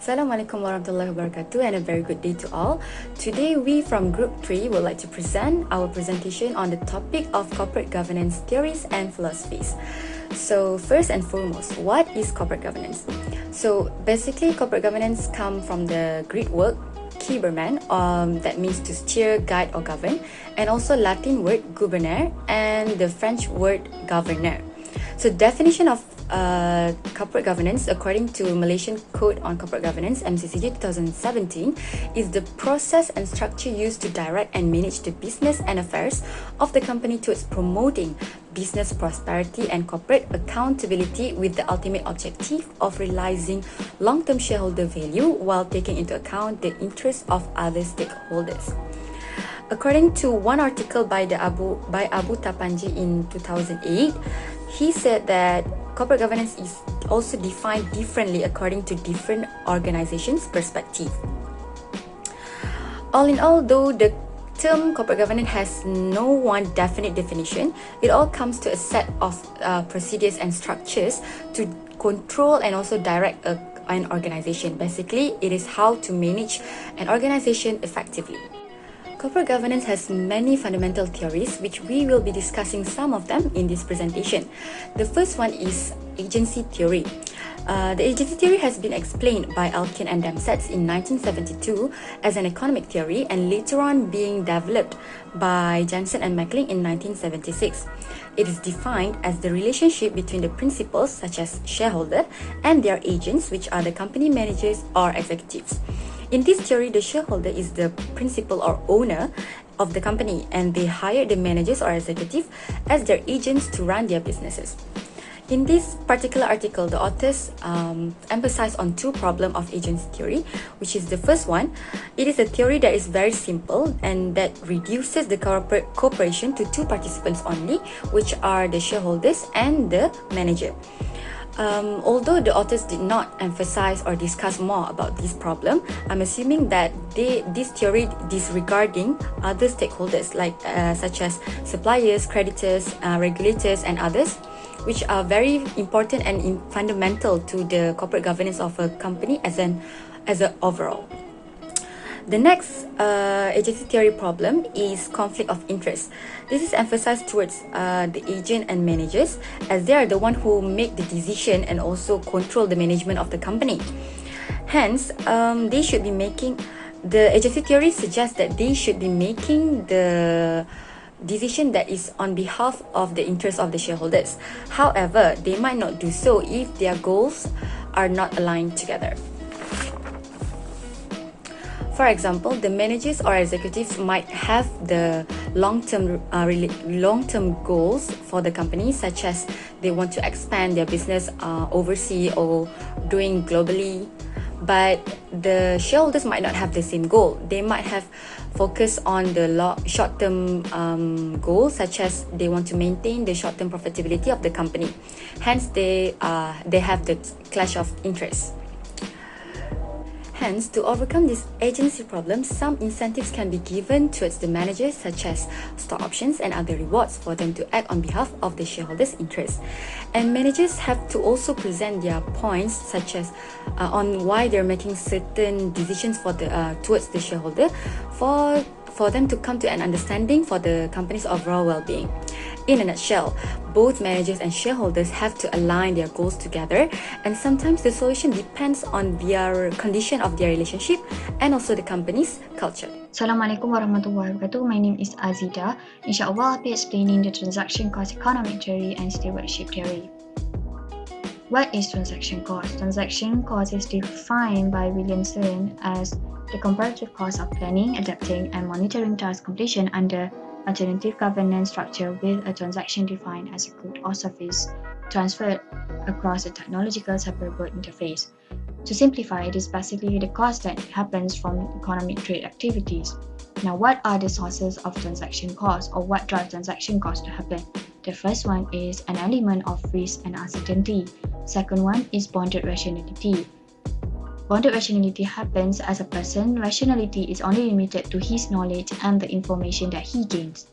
Assalamualaikum warahmatullahi wabarakatuh and a very good day to all. Today we from Group 3 would like to present our presentation on the topic of corporate governance theories and philosophies. So first and foremost, what is corporate governance? So basically corporate governance comes from the Greek word Kiberman, that means to steer, guide or govern, and also Latin word gubernare and the French word governor. So definition of corporate governance according to Malaysian Code on Corporate Governance MCCG 2017 is the process and structure used to direct and manage the business and affairs of the company towards promoting business prosperity and corporate accountability with the ultimate objective of realizing long-term shareholder value while taking into account the interests of other stakeholders. According to one article by Abu Tapanji in 2008, he said that corporate governance is also defined differently according to different organizations' perspective. All in all, though the term corporate governance has no one definite definition, it all comes to a set of procedures and structures to control and also direct an organization. Basically, it is how to manage an organization effectively. Corporate governance has many fundamental theories, which we will be discussing some of them in this presentation. The first one is agency theory. The agency theory has been explained by Elkin and Damsets in 1972 as an economic theory and later on being developed by Jensen and Mackling in 1976. It is defined as the relationship between the principals such as shareholder and their agents, which are the company managers or executives. In this theory, the shareholder is the principal or owner of the company and they hire the managers or executive as their agents to run their businesses. In this particular article, the authors emphasize on two problems of agency theory, which is the first one. It is a theory that is very simple and that reduces the cooperation to two participants only, which are the shareholders and the manager. Although the authors did not emphasize or discuss more about this problem, I'm assuming that this theory disregarding other stakeholders like such as suppliers, creditors, regulators and others, which are very important and fundamental to the corporate governance of a company as an overall. The next agency theory problem is conflict of interest. This is emphasized towards the agent and managers as they are the one who make the decision and also control the management of the company. Hence, they should be making, the agency theory suggests that they should be making the decision that is on behalf of the interests of the shareholders. However, they might not do so if their goals are not aligned together. For example, the managers or executives might have the long-term goals for the company, such as they want to expand their business overseas or doing globally. But the shareholders might not have the same goal. They might have focus on the short-term goals, such as they want to maintain the short-term profitability of the company. Hence, they have the clash of interests. Hence, to overcome this agency problem, some incentives can be given towards the managers such as stock options and other rewards for them to act on behalf of the shareholders' interests. And managers have to also present their points such as on why they're making certain decisions for towards the shareholder for them to come to an understanding for the company's overall well-being. In a nutshell, both managers and shareholders have to align their goals together, and sometimes the solution depends on their condition of their relationship and also the company's culture. Assalamualaikum warahmatullahi wabarakatuh. My name is Azida. Inshallah, I'll be explaining the transaction cost economic theory and stewardship theory. What is transaction cost? Transaction cost is defined by Williamson as the comparative cost of planning, adapting, and monitoring task completion under alternative governance structure with a transaction defined as a good or service transferred across a technological separable interface. To simplify, it is basically the cost that happens from economic trade activities. Now, what are the sources of transaction cost, or what drives transaction cost to happen? The first one is an element of risk and uncertainty. Second one is bounded rationality. Bounded rationality happens as a person. Rationality is only limited to his knowledge and the information that he gains.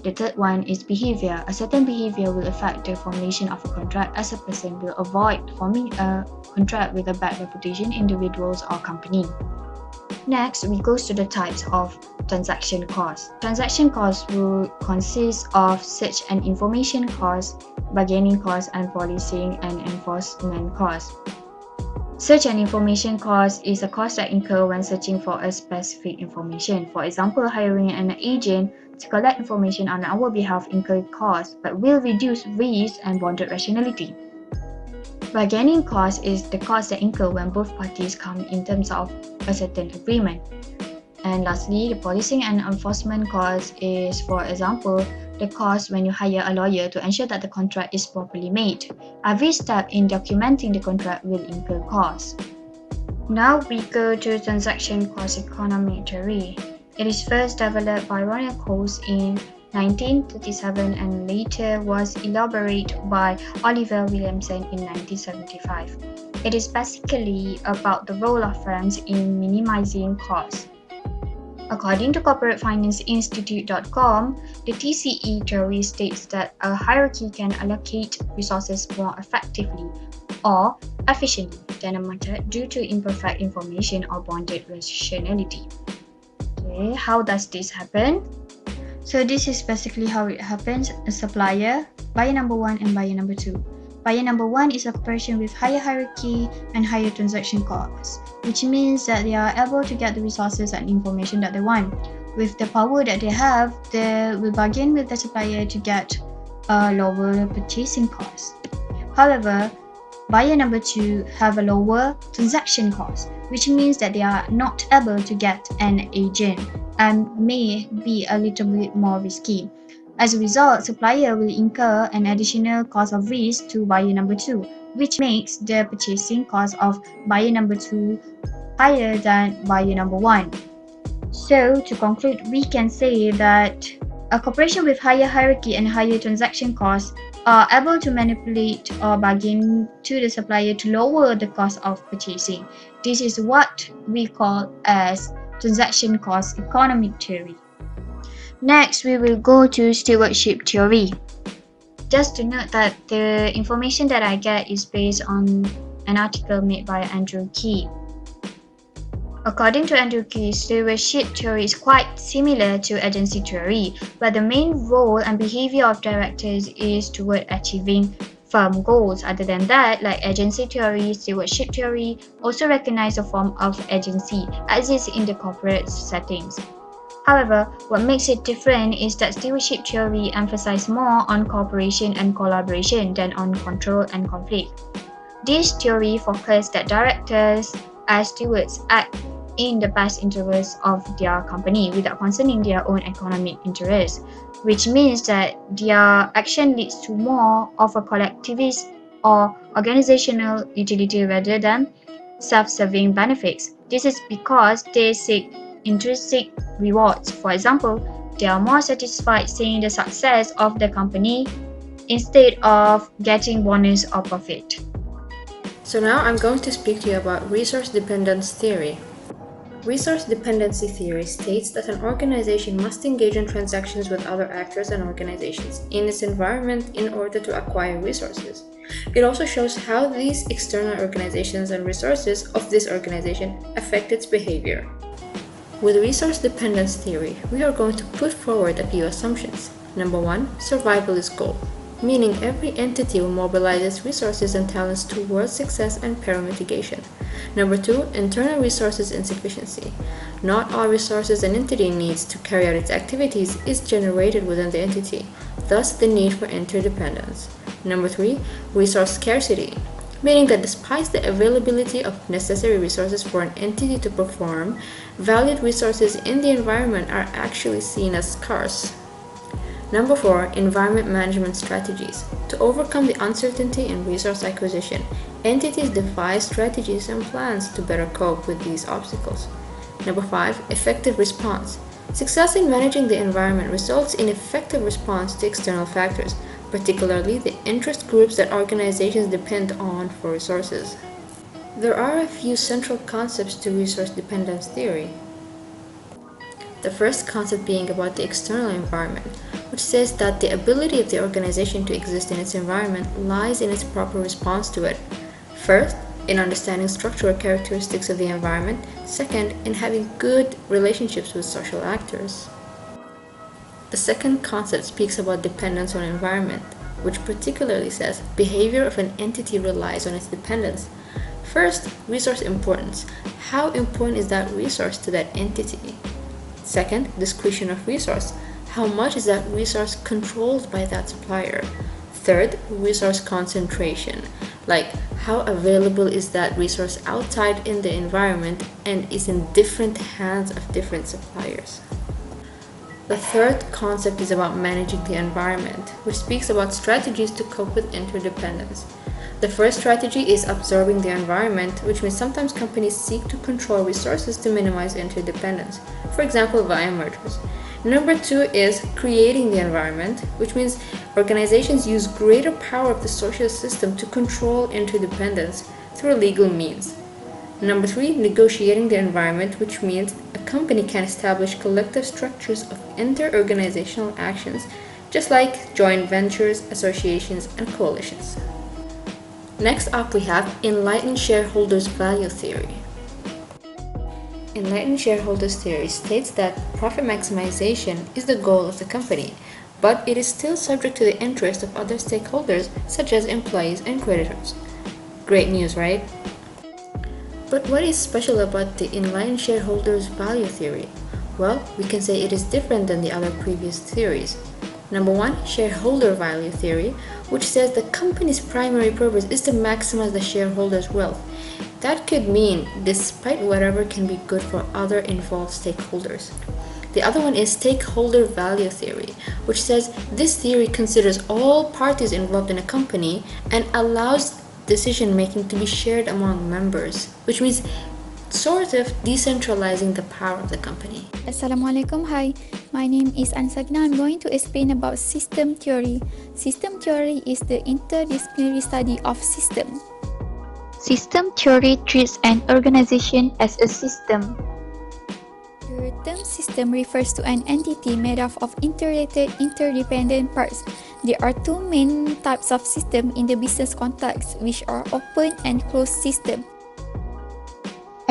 The third one is behavior. A certain behavior will affect the formation of a contract, as a person will avoid forming a contract with a bad reputation, individuals or company. Next, we go to the types of transaction costs. Transaction costs will consist of search and information costs, bargaining costs, and policing and enforcement costs. Search and information cost is a cost that incur when searching for a specific information. For example, hiring an agent to collect information on our behalf incur costs but will reduce risk and bonded rationality. Bargaining cost is the cost that incur when both parties come in terms of a certain agreement. And lastly, the policing and enforcement cost is, for example, the cost when you hire a lawyer to ensure that the contract is properly made. Every step in documenting the contract will incur costs. Now we go to transaction cost economic theory. It is first developed by Ronald Coase in 1937 and later was elaborated by Oliver Williamson in 1975. It is basically about the role of firms in minimizing costs. According to CorporateFinanceInstitute.com, the TCE theory states that a hierarchy can allocate resources more effectively or efficiently than a method due to imperfect information or bonded rationality. Okay, how does this happen? So this is basically how it happens. A supplier, buyer number 1 and buyer number 2. Buyer number 1 is a corporation with higher hierarchy and higher transaction costs, which means that they are able to get the resources and information that they want. With the power that they have, they will bargain with the supplier to get a lower purchasing cost. However, buyer number 2 have a lower transaction cost, which means that they are not able to get an agent and may be a little bit more risky. As a result, supplier will incur an additional cost of risk to buyer number 2, which makes the purchasing cost of buyer number 2 higher than buyer number 1. So, to conclude, we can say that a corporation with higher hierarchy and higher transaction costs are able to manipulate or bargain to the supplier to lower the cost of purchasing. This is what we call as transaction cost economic theory. Next, we will go to stewardship theory. Just to note that the information that I get is based on an article made by Andrew Key. According to Andrew Key, stewardship theory is quite similar to agency theory, but the main role and behavior of directors is toward achieving firm goals. Other than that, like agency theory, stewardship theory also recognize a form of agency as is in the corporate settings. However, what makes it different is that stewardship theory emphasizes more on cooperation and collaboration than on control and conflict. This theory focuses that directors as stewards act in the best interests of their company without concerning their own economic interests, which means that their action leads to more of a collectivist or organizational utility rather than self-serving benefits. This is because they seek intrinsic rewards. For example, they are more satisfied seeing the success of the company instead of getting bonus or profit. So now I'm going to speak to you about resource dependence theory. Resource dependency theory states that an organization must engage in transactions with other actors and organizations in its environment in order to acquire resources. It also shows how these external organizations and resources of this organization affect its behavior. With resource dependence theory, we are going to put forward a few assumptions. Number 1, survival is goal, meaning every entity will mobilize its resources and talents towards success and peril mitigation. Number 2, internal resources insufficiency. Not all resources an entity needs to carry out its activities is generated within the entity, thus the need for interdependence. Number 3, resource scarcity, meaning that despite the availability of necessary resources for an entity to perform, valued resources in the environment are actually seen as scarce. Number 4, environment management strategies. To overcome the uncertainty in resource acquisition, entities devise strategies and plans to better cope with these obstacles. Number 5, effective response. Success in managing the environment results in effective response to external factors, particularly the interest groups that organizations depend on for resources. There are a few central concepts to resource dependence theory. The first concept being about the external environment. which says that the ability of the organization to exist in its environment lies in its proper response to it. First, in understanding structural characteristics of the environment. Second, in having good relationships with social actors. The second concept speaks about dependence on environment, which particularly says behavior of an entity relies on its dependence. First, resource importance. How important is that resource to that entity? Second, discretion of resource. How much is that resource controlled by that supplier? Third, resource concentration. Like, how available is that resource outside in the environment and is in different hands of different suppliers? The third concept is about managing the environment, which speaks about strategies to cope with interdependence. The first strategy is absorbing the environment, which means sometimes companies seek to control resources to minimize interdependence, for example, via mergers. Number two is creating the environment, which means organizations use greater power of the social system to control interdependence through legal means. Number three, negotiating the environment, which means a company can establish collective structures of inter-organizational actions, just like joint ventures, associations, and coalitions. Next up, we have Enlightened shareholders' value theory. Enlightened shareholders theory states that profit maximization is the goal of the company, but it is still subject to the interest of other stakeholders, such as employees and creditors. Great news, right? But what is special about the Enlightened shareholders' value theory? Well, we can say it is different than the other previous theories. Number one, shareholder value theory, which says the company's primary purpose is to maximize the shareholders' wealth. That could mean despite whatever can be good for other involved stakeholders. The other one is stakeholder value theory, which says this theory considers all parties involved in a company and allows decision making to be shared among members, which means sort of decentralizing the power of the company. Assalamualaikum. Hi, my name is Ansagna. I'm going to explain about system theory. System theory is the interdisciplinary study of system. System theory treats an organization as a system. The term system refers to an entity made up of interrelated, interdependent parts. There are two main types of system in the business context, which are open and closed system.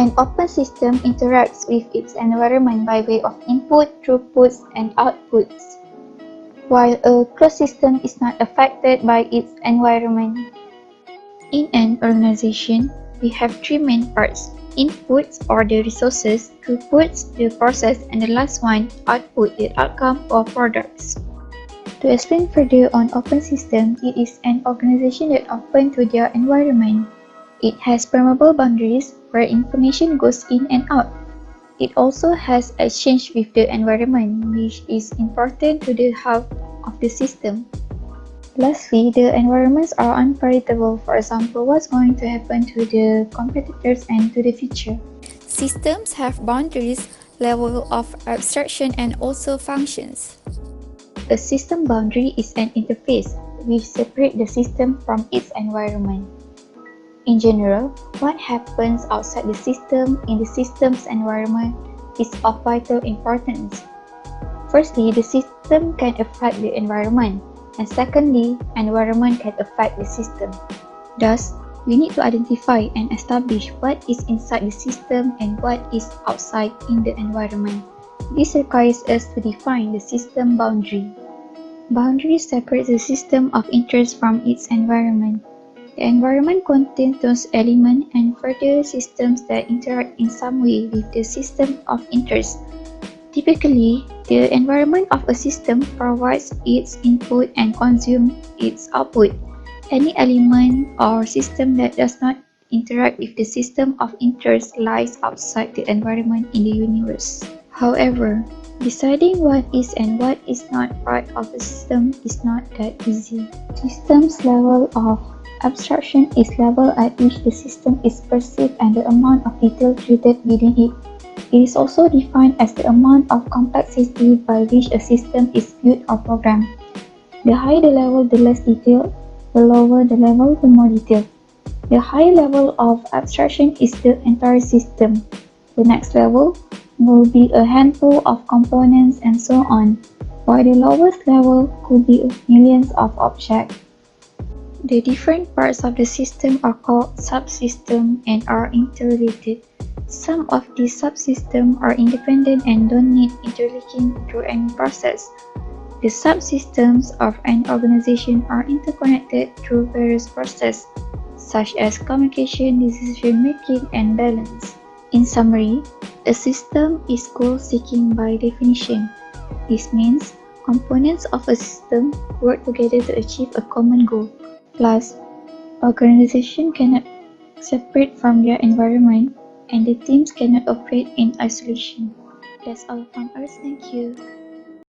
An open system interacts with its environment by way of input, throughputs, and outputs, while a closed system is not affected by its environment. In an organization, we have three main parts: inputs or the resources, throughputs, the process, and the last one, output, the outcome or products. To explain further on open system, it is an organization that open to their environment. It has permeable boundaries where information goes in and out. It also has exchange with the environment, which is important to the health of the system. Lastly, the environments are unpredictable. For example, what's going to happen to the competitors and to the future. Systems have boundaries, level of abstraction, and also functions. A system boundary is an interface which separates the system from its environment. In general, what happens outside the system in the system's environment is of vital importance. Firstly, the system can affect the environment, and secondly, environment can affect the system. Thus, we need to identify and establish what is inside the system and what is outside in the environment. This requires us to define the system boundary. Boundaries separate the system of interest from its environment. The environment contains those elements and further systems that interact in some way with the system of interest. Typically, the environment of a system provides its input and consumes its output. Any element or system that does not interact with the system of interest lies outside the environment in the universe. However, deciding what is and what is not part of a system is not that easy. System's level of abstraction is level at which the system is perceived and the amount of detail treated within it. It is also defined as the amount of complexity by which a system is built or programmed. The higher the level, the less detailed. The lower the level, the more detailed. The higher level of abstraction is the entire system. The next level will be a handful of components and so on. while the lowest level could be millions of objects. The different parts of the system are called subsystems and are interrelated. Some of these subsystems are independent and don't need interlinking through any process. The subsystems of an organization are interconnected through various processes, such as communication, decision-making, and balance. In summary, a system is goal-seeking by definition. This means components of a system work together to achieve a common goal. Plus, organizations cannot separate from their environment, and the teams cannot operate in isolation. That's all from us. Thank you.